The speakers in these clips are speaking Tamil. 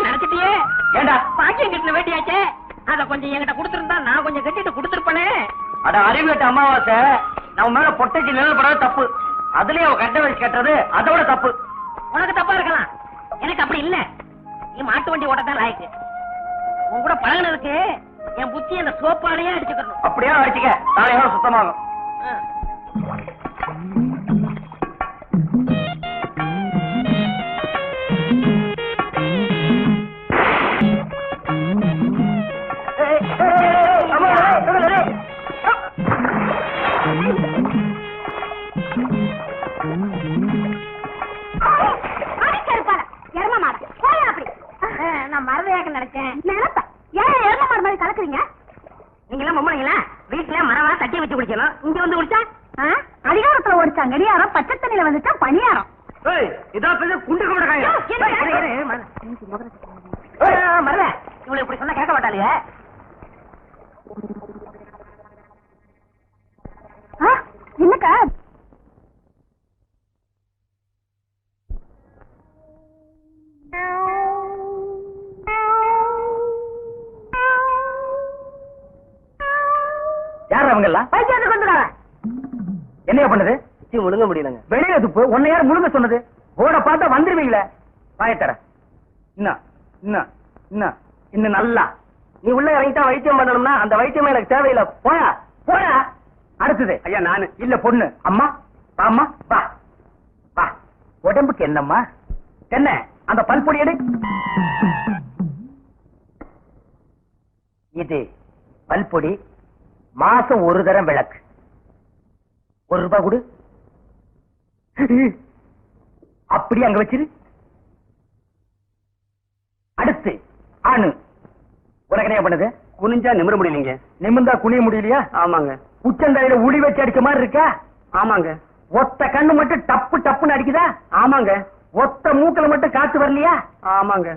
நினைச்சிட்டியே. ஏண்டா பாக்கியம் கட்டின வேட்டியாச்சே, அத கொஞ்சம் என்கிட்ட கொடுத்திருந்தா நான் கொஞ்சம் கட்டிட்டு கொடுத்திருப்பேனே. அட அறிவிட்ட அமாவாசை, நம்ம மேல பொட்டைக்கு நிழல் படாத தப்பு. அதுலயே அவ கட்ட வச்சு கட்டுறது அதோட தப்பு. உனக்கு தப்பா இருக்கலாம், எனக்கு அப்படி இல்ல. நீ மாட்டு வண்டி ஓட்டத்தான் லாய்க்கு. உன் கூட பழகினதுக்கு என் புத்தி அந்த சோப்பாலேயே அடிச்சுக்கணும். அப்படியே அடிச்சுக்க, நாளையோட சுத்தமாகும். நான் மரதையாக நினைச்சேன். ஏன் எரும மாடு மாதிரி கலக்குறீங்க? நீங்க எல்லாம் பொம்பளைங்களா? வீட்டுல மரவா தட்டி வச்சு குடிக்கணும், இங்க வந்து குடிச்சா அதிகாரத்துல ஓடிச்சா கடியாரம், பச்சை தண்ணியில வந்துச்சா பணியாரம். இதான் குண்டு கூட மரத இவளை இப்படி சொன்னா கேட்க மாட்டாளுங்க. என்னக்கா யார் அவங்க எல்லாம்? பைத்தியத்துக்கு வந்துடாங்க. என்னையா பண்ணது? முழுங்க முடியலங்க. வெளியில துப்பு. உன்னை யார் முழுங்க சொன்னது? போட பார்த்தா வந்துருவீங்களே. பாயத்தர இன்னும் நல்லா நீ உள்ள இறங்கிட்டா வைத்தியம் பண்ணணும்னா அந்த வைத்தியம் எனக்கு தேவையில்லை. போயா போயா. அடுத்தது ஐயா நானு இல்ல பொண்ணு. அம்மா அம்மா வா வா. உடம்புக்கு என்னம்மா? என்ன அந்த பல்பொடி எடு. இது பல்பொடி. மாசம் ஒரு தரம் விளக்கு. ₹1 கொடு. அப்படி அங்க வச்சிரு. அடுத்து ஆணு. உனக்கு என்ன பண்ணுது? குனிஞ்சா நிமிர முடியலீங்க. நிமிர்ந்தா குனிய முடியலையா? ஆமாங்க. உச்சந்தலையில உளி வச்சு அடிக்க மாதிரி இருக்கா? ஆமாங்க. ஒத்த கண்ணு மட்டும் டப்பு டப்புன்னு அடிக்குதா? ஆமாங்க. ஒத்த மூக்கல மட்டும் காத்து வரலையா? ஆமாங்க.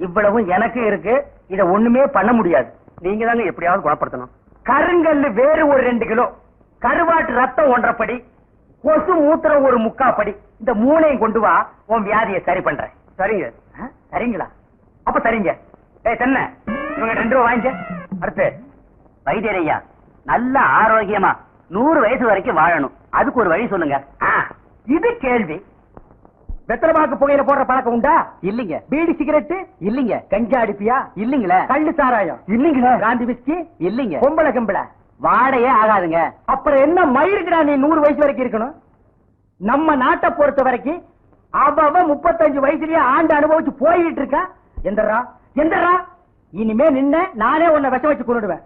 இவ்வளவும் எனக்கு இருக்கு. இத ஒண்ணுமே பண்ண முடியாது. நீங்க தாங்க எப்படியாவது குணப்படுத்தணும். கருங்கல்லு வேறு ஒரு 2 கிலோ, கருவாட்டு ரத்தம் 1.5 படி, கொசு மூத்திரம் ஒரு 3/4 படி. இந்த 3ஐயும் கொண்டு வா, உன் வியாதியை சரி பண்றேன். சரிங்க. சரிங்களா? அப்ப சரிங்க. தென்ன இவங்க 2 ரூபா வாங்கிக்க. அடுத்து வைத்தியரையா, நல்ல ஆரோக்கியமா 100 வயசு வரைக்கும் வாழணும், அதுக்கு ஒரு வழி சொல்லுங்க. இது கேள்வி. வெத்தலமாக்கு புகையில போடுற பழக்கம் உண்டா? இல்லீங்க. பீடி சிகரெட்? இல்லீங்க. கஞ்சா அடிப்பியா? இல்லீங்களே. கள்ளு சாராயம்? இல்லீங்களே. காந்தி விஸ்கி? இல்லீங்க. பொம்பளை கம்பளை? வாடையே ஆகாதுங்க. அப்புறம் என்ன மயிருக்குடா நீ 100 வயசு வரைக்கும் இருக்கணும்? நம்ம நாட்டை பொறுத்த வரைக்கும் அவ 35 வயசுலயே ஆண்டு அனுபவிச்சு போயிட்டு இருக்கா. எந்தரா எந்தரா இனிமே நின்ன நானே உன்னை விஷம் வச்சு கொண்டுடுவேன்.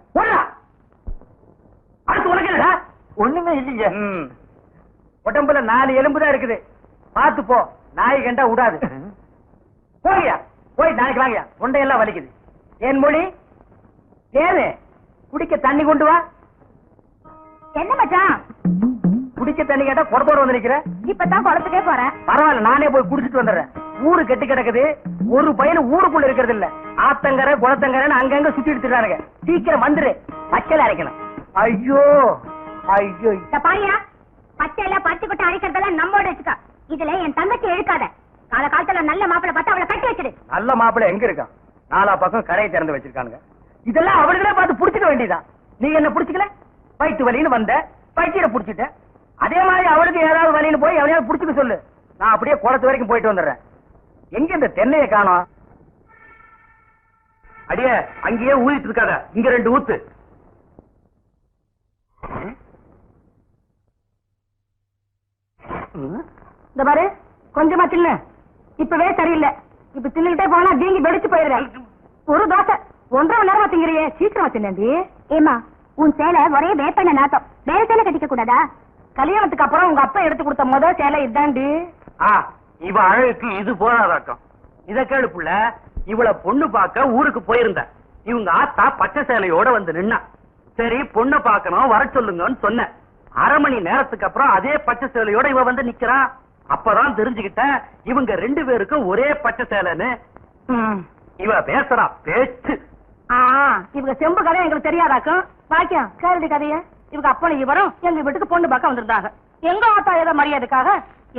அடுத்து உனக்கு என்னடா? ஒண்ணுமே இல்லைங்க. உடம்புல 4 எலும்புதான் இருக்குது. பாத்து போ, நாய் கண்டா விடாது. போகியா போய் நாளைக்கு வாங்கியா. உண்டையெல்லாம் வலிக்குது. என் மொழி ஏது குடிக்க தண்ணி கொண்டு வா. என்ன மச்சான் குடிக்க தண்ணி கேட்டா குடத்தோட வந்து நிக்கிற. இப்பதான் குளத்துக்கே போறேன். பரவாயில்ல, நானே போய் குடிச்சிட்டு வந்துடுறேன். ஊரு கெட்டு கிடக்குது. ஒரு பையன் ஊருக்குள்ள இருக்கிறது இல்ல. ஆத்தங்கரை குளத்தங்கரைன்னு அங்கங்க சுத்தி எடுத்துறானுங்க. சீக்கிரம் வந்துரு, பச்சையில அரைக்கணும். ஐயோ ஐயோ பாரியா, பச்சையில பச்சை கொட்டை அரைக்கிறதெல்லாம் நம்மோட வச்சுக்கா. இதுல என் தங்கச்சி எழுக்காத. கால காலத்துல நல்ல மாப்பிளை பார்த்து அவளை கட்டி வச்சிரு. நல்ல மாப்பிளை எங்க இருக்கான்? 4 பக்கம் கடையை திறந்து வச்சிருக்கானுங்க. இதெல்லாம் அவளுங்களே பார்த்து புடிச்சுக்க வேண்டியதான். நீ என்ன புடிச்சுக்கல? வயிற்று வலின்னு வந்த, பைத்தியரை புடிச்சிட்ட. அதே மாதிரி அவளுக்கு ஏதாவது வலின்னு போய் அவனையாவது புடிச்சுக்க சொல்லு. நான் அப்படியே குளத்து வரைக்கும் போயிட்டு வந்துடுறேன். எங்க இந்த தென்னையை காணோம்? அடியே அங்கேயே ஊதிட்டு இருக்காத, இங்க 2 ஊத்து. இந்த பாரு, கொஞ்சமா தின்னு. இப்பவே சரியில்லை. இப்ப தின்னுகிட்டே போனா வீங்கி வெடிச்சு போயிருவேன். ஒரு தோசை 1.5 மணி நேரமா திங்கிறியே, சீக்கிரமா தின்னி. ஏமா, உன் சேலை ஒரே வேப்பெண்ண நாட்டம். வேற சேலை கட்டிக்க கூடாதா? கல்யாணத்துக்கு அப்புறம் உங்க அப்பா எடுத்து கொடுத்த முதல் சேலை இதாண்டி. இவ அழகுக்கு இது போராதாட்டம். இத கேளு புள்ள. இவள பொண்ணு பார்க்க ஊருக்கு போயிருந்த. இவங்க ஆத்தா பச்சை சேலையோட வந்து நின்னா. சரி பொண்ணு பார்க்கணும், வர சொல்லுங்கன்னு சொன்ன. 1/2 மணி நேரத்துக்கு அப்புறம் அதே பச்சை சேலையோட இவ வந்து நிக்கிறா. அப்பதான் தெரிஞ்சுக்கிட்டேன் இவங்க 2 பேருக்கும் ஒரே பச்சை சேலைன்னு. இவ பேசுறா பேச்சு. இவங்க செம்பு கதை எங்களுக்கு தெரியாதாக்கும். பாக்கியம் கேள்வி கதைய. இவங்க அப்பனை இவரும் எங்க வீட்டுக்கு பொண்ணு பார்க்க வந்திருந்தாங்க. எங்க ஆத்தா ஏதோ மரியாதைக்காக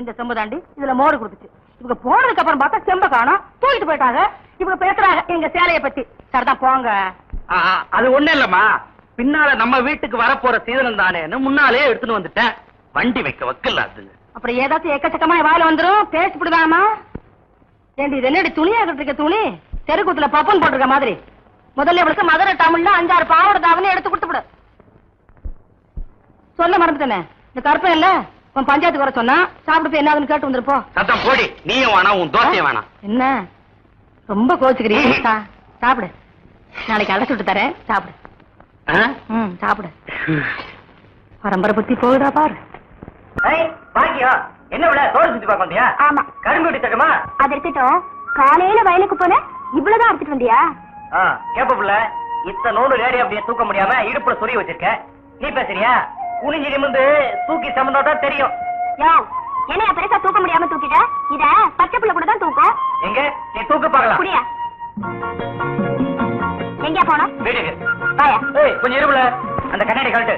இந்த செம்பு தாண்டி இதுல மோடு கொடுத்துச்சு. இவங்க போனதுக்கு அப்புறம் பார்த்தா செம்ப காணோம், தூக்கிட்டு போயிட்டாங்க. இவங்க பேசுறாங்க எங்க சேலைய பத்தி. சரிதான் போங்க. அது ஒண்ணு இல்லம்மா, பின்னால நம்ம வீட்டுக்கு வரப்போற சீதனம் தானேன்னு முன்னாலே எடுத்துட்டு வந்துட்டேன். வண்டி வைக்க வக்கல அது. அப்புறம் ஏதாச்சும் எக்கச்சக்கமா வாயில வந்துரும், பேசி விடுவாமா? ஏண்டி இது என்னடி துணியா கட்டிருக்க துணி? தெருக்கூத்துல பப்பன் போட்டிருக்க மாதிரி. முதல்ல இவளுக்கு மதுரை தமிழ்ல 5-6 பாவோட தாவணி எடுத்து கொடுத்து விடு. சொல்ல மறந்துட்டேனே, இந்த கருப்பன் இல்ல உன் பஞ்சாயத்துக்கு வர சொன்னா சாப்பிட்டு போய் என்னதுன்னு கேட்டு வந்துருப்போ. சத்தம் போடி, நீயும் வேணாம் உன் தோசையும் வேணாம். என்ன ரொம்ப கோச்சுக்கிறீங்க? சாப்பிடு, நாளைக்கு அடைச்சு விட்டு தரேன், சாப்பிடு. சாப்பிடு. பரம்பரை புத்தி போகுதா பாரு. பாக்கியா என்ன விட தோடு சுத்தி பார்க்க வந்தியா? ஆமா. கரும்பு வெட்டி தக்கமா? அது இருக்கட்டும், காலையில வயலுக்கு போன இவ்வளவுதான் எடுத்துட்டு வந்தியா? கேப்ப புள்ள, இத்த நோடு லேடி அப்படியே தூக்க முடியாம இடுப்புல சொறி வச்சிருக்க. நீ பேசுறியா? குனிஞ்சி நிமிந்து தூக்கி சமந்தாதான் தெரியும். என்னைய பெருசா தூக்க முடியாம தூக்கிட்ட, இத பச்சை புள்ள கூட தான் தூக்கும். எங்க நீ தூக்க பாக்கலாம். புரியா? எங்க போனா? வீட்டுக்கு. கொஞ்சம் இருப்புல அந்த கண்ணாடி கழட்டு.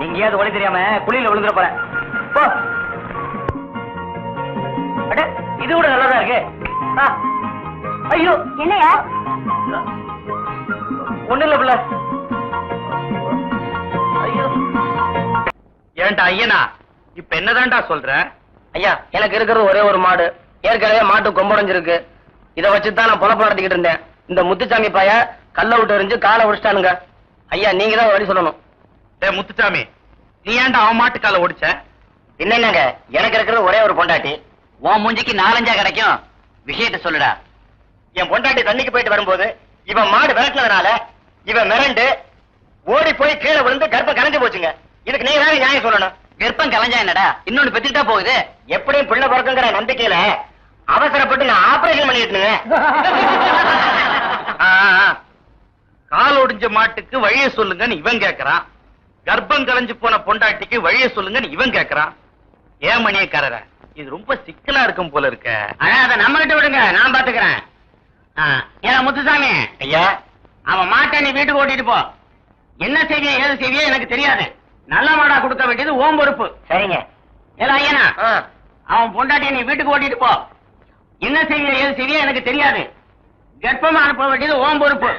எங்கேயாவது ஒளி தெரியாம குழியில விழுந்துட போறேன். போ. அட இது கூட நல்லாதான் இருக்கு. ஐயோ என்னையா? ஒண்ணு இல்ல புள்ள. ஐயோ ஏன்டா ஐயனா, இப்ப என்னதான்டா சொல்ற? ஐயா, எனக்கு இருக்கிறது ஒரே ஒரு மாடு. ஏற்கனவே மாட்டு கொம்படைஞ்சிருக்கு. இதை வச்சுதான் நான் பொழப்பு நடத்திக்கிட்டு இருந்தேன். இந்த முத்துச்சாமி பைய கல்ல விட்டு எறிஞ்சு காலை உடிச்சிட்டானுங்க. ஐயா, நீங்க தான் வழி சொல்லணும். முத்துச்சாமி, நீ ஏன்டா அவன் மாட்டு காலை ஒடிச்ச? என்னங்க, எனக்கு இருக்கிறது ஒரே ஒரு பொண்டாட்டி. உன் மூஞ்சிக்கு 4-5 கிடைக்கும். விஷயத்தை சொல்லுடா. என் பொண்டாட்டி தண்ணிக்கு போயிட்டு வரும்போது இவன் மாடு விரட்டினதுனால இவன் மிரண்டு ஓடி போய் கீழே விழுந்து கர்ப்பம் கலைஞ்சு போச்சுங்க. இதுக்கு நீங்க வேற நியாயம் சொல்லணும். கர்ப்பம் கலைஞ்சா என்னடா, இன்னொன்னு பெத்துட்டா போகுது. எப்படியும் பிள்ளை பிறக்குங்கிற நம்பிக்கையில அவசரப்பட்டு நான் ஆபரேஷன் பண்ணிட்டுங்க. கால் ஒடிஞ்ச மாட்டுக்கு வழிய சொல்லுங்கன்னு இவன் கேக்குறான். கர்ப்பம் கலைஞ்சு போன பொண்டாட்டிக்கு வழிய சொல்லுங்கன்னு இவன் கேக்குறான். ஏன் மணியக்காரர, இது ரொம்ப சிக்கலா இருக்கும் போல இருக்க. அத நம்ம கிட்ட விடுங்க, நான் பாத்துக்கிறேன். ஏன் முத்துசாமி ஐயா, அவன் மாட்டை நீ வீட்டுக்கு ஓட்டிட்டு போ. என்ன செய்விய ஏது செய்விய எனக்கு தெரியாது. நல்ல மாடா கொடுக்க வேண்டியது ஓம் பொறுப்பு. சரிங்க. ஏல ஐயனா, அவன் பொண்டாட்டியை நீ வீட்டுக்கு ஓட்டிட்டு போ. என்ன செய்விய ஏது செய்விய எனக்கு தெரியாது. கர்ப்பமா அனுப்ப வேண்டியது ஓம் பொறுப்பு.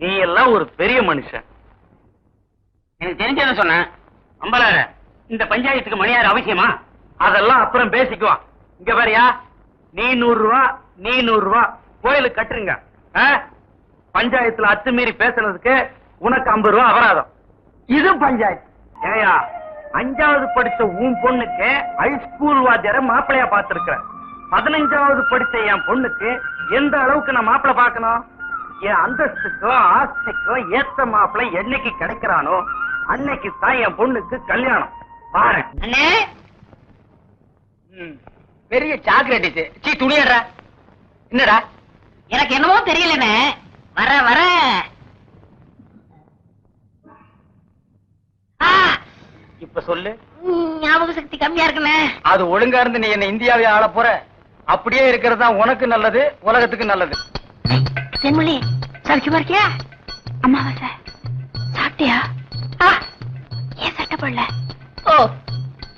நீ எல்லாம் ஒரு பெரிய மனுஷன். எனக்கு தெரிஞ்சத சொன்ன. அம்பலார, இந்த பஞ்சாயத்துக்கு மணியார் அவசியமா? அதெல்லாம் அப்புறம் பேசிக்குவான். இங்க பாரியா, நீ 100 ரூபா, நீ 100 ரூபா கோயிலுக்கு கட்டுறீங்க. பஞ்சாயத்துல அத்துமீறி பேசுனதுக்கு உனக்கு 50 ரூபா அபராதம். இது பஞ்சாயத்து. ஏயா, 5வது படிச்ச உன் பொண்ணுக்கு ஹைஸ்கூல் வாத்தியார மாப்பிளையா பாத்துருக்க. 15வது படிச்ச என் பொண்ணுக்கு எந்த அளவுக்கு நான் மாப்பிளை பாக்கணும்? என் அந்தஸ்துக்கோ ஆஸ்திக்கோ ஏத்த மாப்பிளை என்னைக்கு கிடைக்கிறானோ அன்னைக்கு தான் என் பொண்ணுக்கு கல்யாணம். பாரு பெரிய சாக்லேட். சீ துணியடா. என்னடா? எனக்கு என்னவோ தெரியலனே. வர வர இப்ப சொல்லு. ஞாபக சக்தி கம்மியா இருக்குனே. அது ஒழுங்கா இருந்து நீ என்ன இந்தியாவை ஆள போற. அப்படியே இருக்கிறது தான் உனக்கு நல்லது, உலகத்துக்கு நல்லது. செம்மொழி, சௌக்கியமா இருக்கியா? அம்மாவாசை சாப்பிட்டியா? ஏன் சட்டை போடல? ஓ,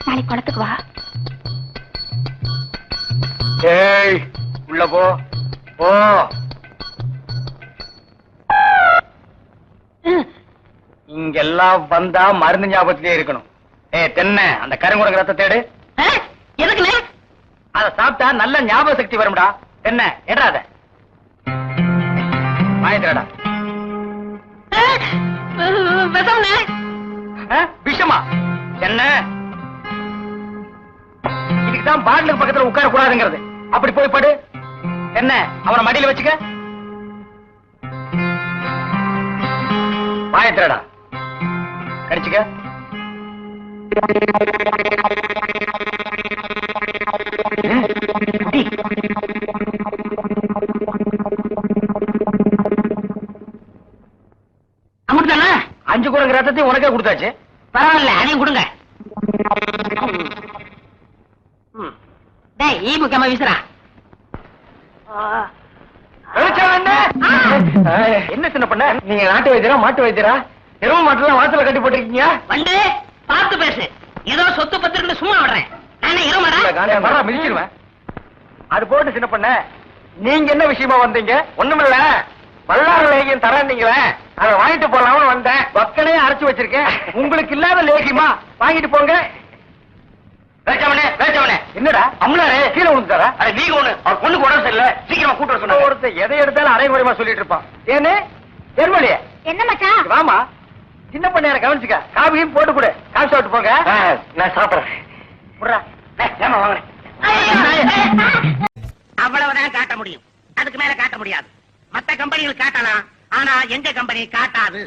நாளைக்கு குளத்துக்கு வா. ஏய், உள்ள போ. ஓ, இங்கெல்லாம் வந்தா மருந்து ஞாபகத்திலே இருக்கணும். தென்னை, அந்த கருங்குரங்கு ரத்த தேடு. எதுக்குண்ணே? அத சாப்பிட்டா நல்ல ஞாபக சக்தி வரும்டா. என்ன எடாத வாங்கிடா. விஷமா என்ன? இதுக்குதான் பாட்டிலுக்கு பக்கத்துல உட்கார கூடாதுங்கிறது. அப்படி போய் படு. என்ன, அவனை மடியில வச்சுக்க. வாயத்திரடா, கடிச்சுக்க. அமுட்டானா? 5 குரங்கு ரத்தத்தையும் உனக்கே கொடுத்தாச்சு. பரவாயில்ல, அதையும் கொடுங்க. ஈ முக்கியமா வீசுறா. என்ன சின்ன பண்ண? நீங்க நாட்டு வைத்தியரா மாட்டு வைத்தியரா? எரும மாட்டுலாம் வாசல கட்டி போட்டிருக்கீங்க. வந்து பார்த்து பேசு. ஏதோ சொத்து பத்திரன்னு சும்மா விடுறேன். நானே எருமடா. மிதிச்சிருவேன். அது போட்டு சின்ன பண்ண, நீங்க என்ன விஷயமா வந்தீங்க? ஒண்ணுமில்ல, வல்லார லேகியம் தரேன்னீங்களே, அதை வாங்கிட்டு போலாம்னு வந்தேன். பக்கனே அரைச்சு வச்சிருக்கேன். உங்களுக்கு இல்லாத லேகியமா? வாங்கிட்டு போங்க. என்னடா அம்லாரே கீழே விழுந்துட்டாரா? நீங்க ஒண்ணு, அவர் பொண்ணுக்கு உடம்பு சரியில்லை, சீக்கிரமா கூட்டு வர சொன்னாங்க. ஒருத்தர் எதை எடுத்தாலும் அரைகுறைமா சொல்லிட்டு இருப்பான். ஏன்னு ஏர்மொழியே என்ன மச்சான்? வாமா, சின்ன பண்ணையார கவனிச்சுக்க, காபியும் போட்டு கொடு. காசு சாப்பிட்டு போங்க. நான் சாப்பிடுறேன். அவ்வளவுதான் காட்ட முடியும், அதுக்கு மேல காட்ட முடியாது. மத்த கம்பெனிகள் காட்டலாம், ஆனா எங்க கம்பெனி காட்டாது.